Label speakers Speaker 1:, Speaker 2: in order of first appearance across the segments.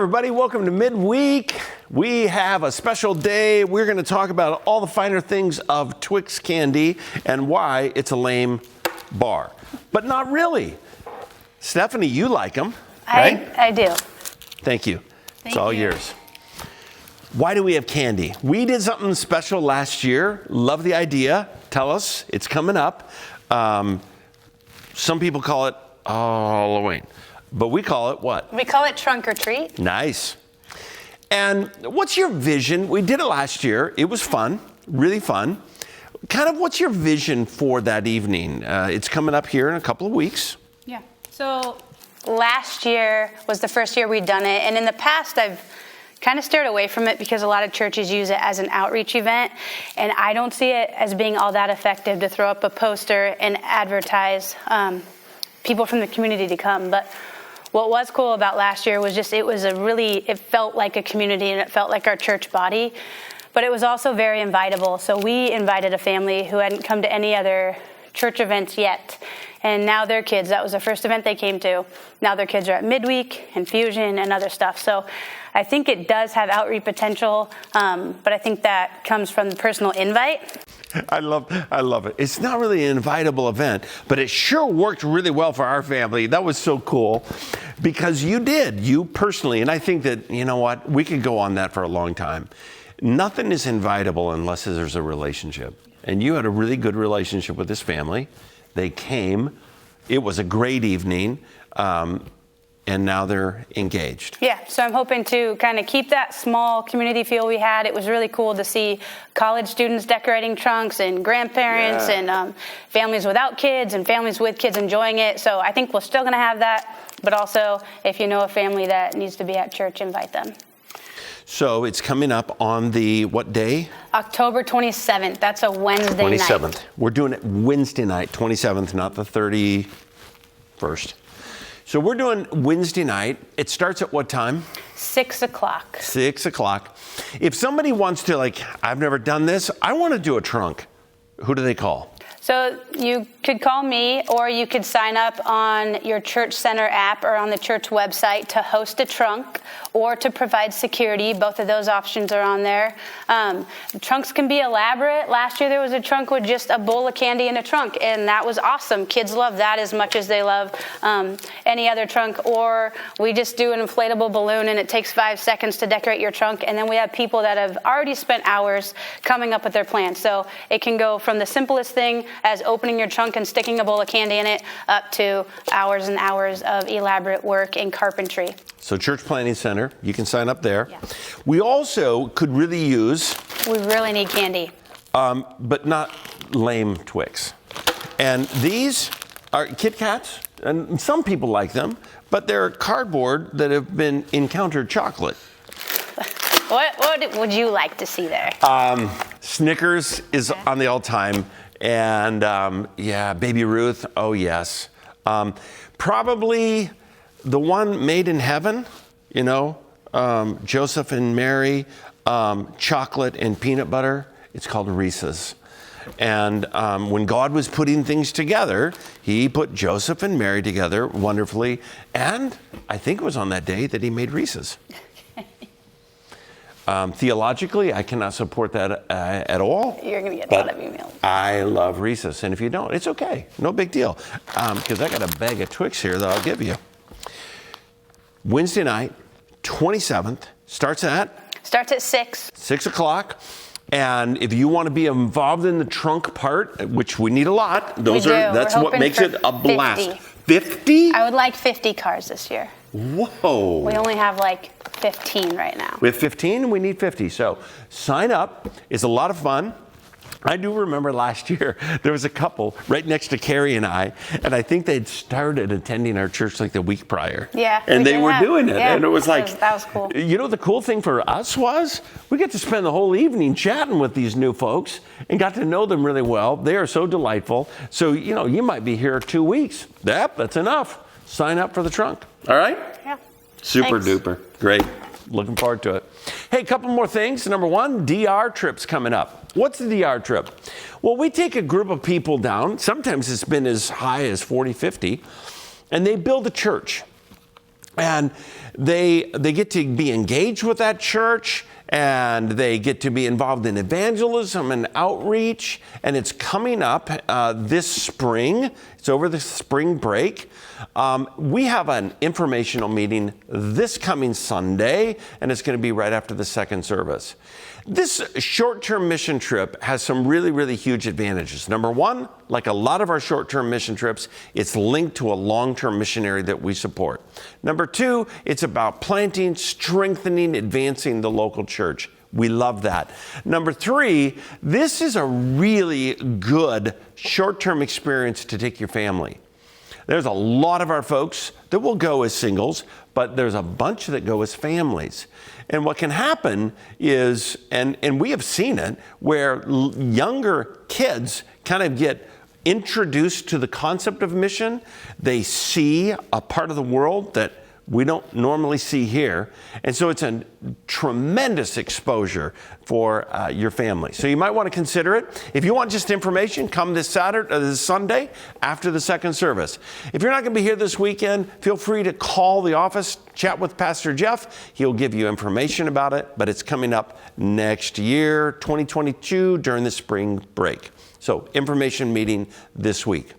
Speaker 1: everybody. Welcome to Midweek. We have a special day. We're going to talk about all the finer things of Twix candy and why it's a lame bar. But not really. Stephanie, you like them, right?
Speaker 2: I do.
Speaker 1: Thank you. It's all yours. Why do we have candy? We did something special last year. Love the idea. Tell us. It's coming up. Some people call it Halloween. But we call it what?
Speaker 2: We call it trunk or treat.
Speaker 1: Nice. And what's your vision? We did it last year. It was fun, really fun. Kind of what's your vision for that evening? It's coming up here in a couple of weeks.
Speaker 2: Yeah. So last year was the first year we'd done it. And in the past, I've kind of steered away from it because a lot of churches use it as an outreach event. And I don't see it as being all that effective to throw up a poster and advertise people from the community to come. But what was cool about last year was just it felt like a community and it felt like our church body, but it was also very invitable. So we invited a family who hadn't come to any other church events yet. And now their kids, that was the first event they came to. Now their kids are at Midweek and Fusion and other stuff. So I think it does have outreach potential, but I think that comes from the personal invite.
Speaker 1: I love it. It's not really an invitable event, but it sure worked really well for our family. That was so cool because you personally, and I think that, you know what, we could go on that for a long time. Nothing is invitable unless there's a relationship. And you had a really good relationship with this family. They came. It was a great evening. And now they're engaged. Yeah,
Speaker 2: so I'm hoping to kind of keep that small community feel we had. It was really cool to see college students decorating trunks and grandparents and families without kids and families with kids enjoying it. So I think we're still going to have that. But also, if you know a family that needs to be at church, invite them.
Speaker 1: So it's coming up on the what day?
Speaker 2: October 27th. That's a Wednesday
Speaker 1: 27th.
Speaker 2: night.
Speaker 1: We're doing it Wednesday night, 27th, not the 31st. So we're doing Wednesday night. It starts at what time?
Speaker 2: 6 o'clock.
Speaker 1: 6 o'clock. If somebody wants to, I've never done this, I want to do a trunk. Who do they call?
Speaker 2: So you could call me, or you could sign up on your Church Center app or on the church website to host a trunk or to provide security. Both of those options are on there. Trunks can be elaborate. Last year there was a trunk with just a bowl of candy in a trunk, and that was awesome. Kids love that as much as they love any other trunk. Or we just do an inflatable balloon, and it takes 5 seconds to decorate your trunk. And then we have people that have already spent hours coming up with their plans. So it can go from the simplest thing as opening your trunk and sticking a bowl of candy in it up to hours and hours of elaborate work in carpentry.
Speaker 1: So Church Planning Center, you can sign up there.
Speaker 2: Yeah.
Speaker 1: We also could really use...
Speaker 2: We really need candy.
Speaker 1: But not lame Twix. And these are Kit Kats, and some people like them, but they're cardboard that have been encountered chocolate.
Speaker 2: What would you like to see there?
Speaker 1: Snickers is on the all-time. And Baby Ruth, oh yes. Probably the one made in heaven, Joseph and Mary, chocolate and peanut butter. It's called Reese's. And when God was putting things together, he put Joseph and Mary together wonderfully. And I think it was on that day that he made Reese's. Theologically, I cannot support that at all.
Speaker 2: You're going to get a lot of emails.
Speaker 1: I love Reese's, and if you don't, it's okay. No big deal. Because I got a bag of Twix here that I'll give you. Wednesday night, 27th, starts at?
Speaker 2: Starts at 6.
Speaker 1: 6 o'clock. And if you want to be involved in the trunk part, which we need a lot, that's what makes it a blast. 50?
Speaker 2: I would like 50 cars this year.
Speaker 1: Whoa.
Speaker 2: We only have 15 right now.
Speaker 1: We have 15 and we need 50. So sign up. It's a lot of fun. I do remember last year, there was a couple right next to Carrie and I think they'd started attending our church the week prior.
Speaker 2: Yeah.
Speaker 1: And they were doing it.
Speaker 2: Yeah,
Speaker 1: and it was
Speaker 2: that was cool.
Speaker 1: The cool thing for us was we got to spend the whole evening chatting with these new folks and got to know them really well. They are so delightful. So, you might be here 2 weeks. That's enough. Sign up for the trunk. All right?
Speaker 2: Yeah.
Speaker 1: Super
Speaker 2: Thanks.
Speaker 1: duper. Great. Looking forward to it. Hey, a couple more things. Number one, DR trip's coming up. What's the DR trip? Well, we take a group of people down. Sometimes it's been as high as 40, 50, and they build a church. And they get to be engaged with that church, and they get to be involved in evangelism and outreach. And it's coming up this spring. It's over the spring break. We have an informational meeting this coming Sunday, and it's going to be right after the second service. This short-term mission trip has some really, really huge advantages. Number one, like a lot of our short-term mission trips, it's linked to a long-term missionary that we support. Number two, it's about planting, strengthening, advancing the local church. We love that. Number three, this is a really good short-term experience to take your family. There's a lot of our folks that will go as singles, but there's a bunch that go as families. And what can happen is, and we have seen it, where younger kids kind of get introduced to the concept of mission. They see a part of the world that we don't normally see here. And so it's a tremendous exposure for your family. So you might want to consider it. If you want just information, come this Sunday after the second service. If you're not going to be here this weekend, feel free to call the office, chat with Pastor Jeff. He'll give you information about it, but it's coming up next year, 2022, during the spring break. So information meeting this week.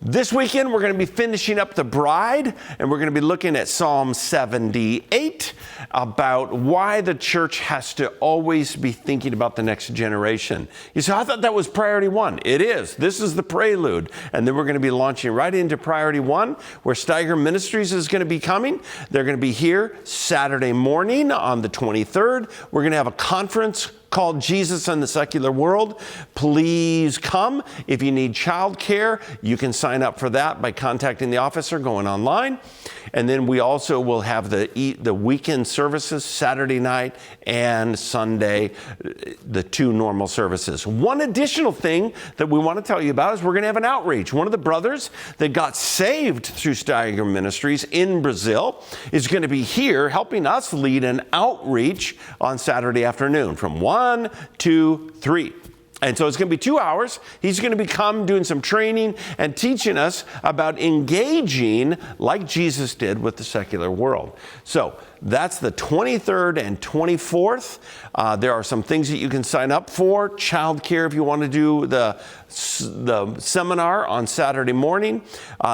Speaker 1: This weekend, we're going to be finishing up The Bride, and we're going to be looking at Psalm 78 about why the church has to always be thinking about the next generation. You say, I thought that was priority one. It is. This is the prelude. And then we're going to be launching right into priority one, where Steiger Ministries is going to be coming. They're going to be here Saturday morning on the 23rd. We're going to have a conference called Jesus and the Secular World. Please come. If you need childcare, you can sign up for that by contacting the office or going online. And then we also will have the weekend services, Saturday night and Sunday, the two normal services. One additional thing that we want to tell you about is we're going to have an outreach. One of the brothers that got saved through Steiger Ministries in Brazil is going to be here helping us lead an outreach on Saturday afternoon from 1, 2, 3. And so it's going to be 2 hours. He's going to become doing some training and teaching us about engaging like Jesus did with the secular world. So that's the 23rd and 24th. There are some things that you can sign up for. Childcare if you want to do the seminar on Saturday morning.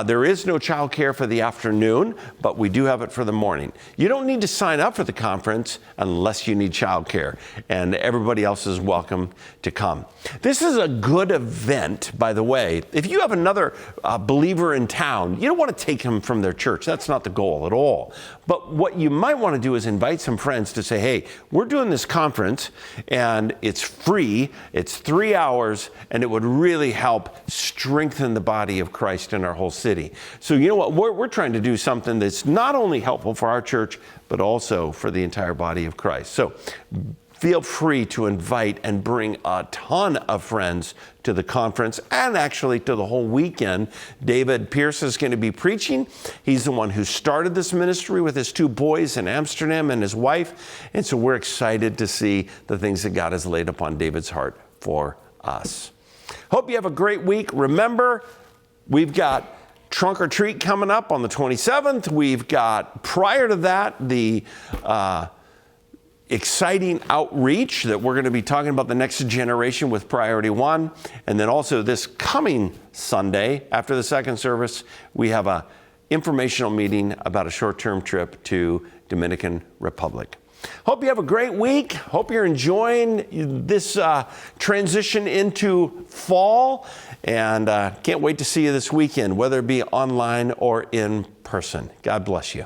Speaker 1: There is no childcare for the afternoon, but we do have it for the morning. You don't need to sign up for the conference unless you need childcare, and everybody else is welcome to come. This is a good event, by the way. If you have another believer in town, you don't want to take them from their church. That's not the goal at all. But what you might want to do is invite some friends to say, hey, we're doing this conference and it's free, it's 3 hours, and it would really help strengthen the body of Christ in our whole city. So you know what, we're trying to do something that's not only helpful for our church, but also for the entire body of Christ. So feel free to invite and bring a ton of friends to the conference and actually to the whole weekend. David Pierce is going to be preaching. He's the one who started this ministry with his 2 boys in Amsterdam and his wife. And so we're excited to see the things that God has laid upon David's heart for us. Hope you have a great week. Remember, we've got Trunk or Treat coming up on the 27th. We've got, prior to that, the exciting outreach that we're going to be talking about the next generation with Priority One. And then also this coming Sunday, after the second service, we have a informational meeting about a short-term trip to Dominican Republic. Hope you have a great week. Hope you're enjoying this transition into fall. And can't wait to see you this weekend, whether it be online or in person. God bless you.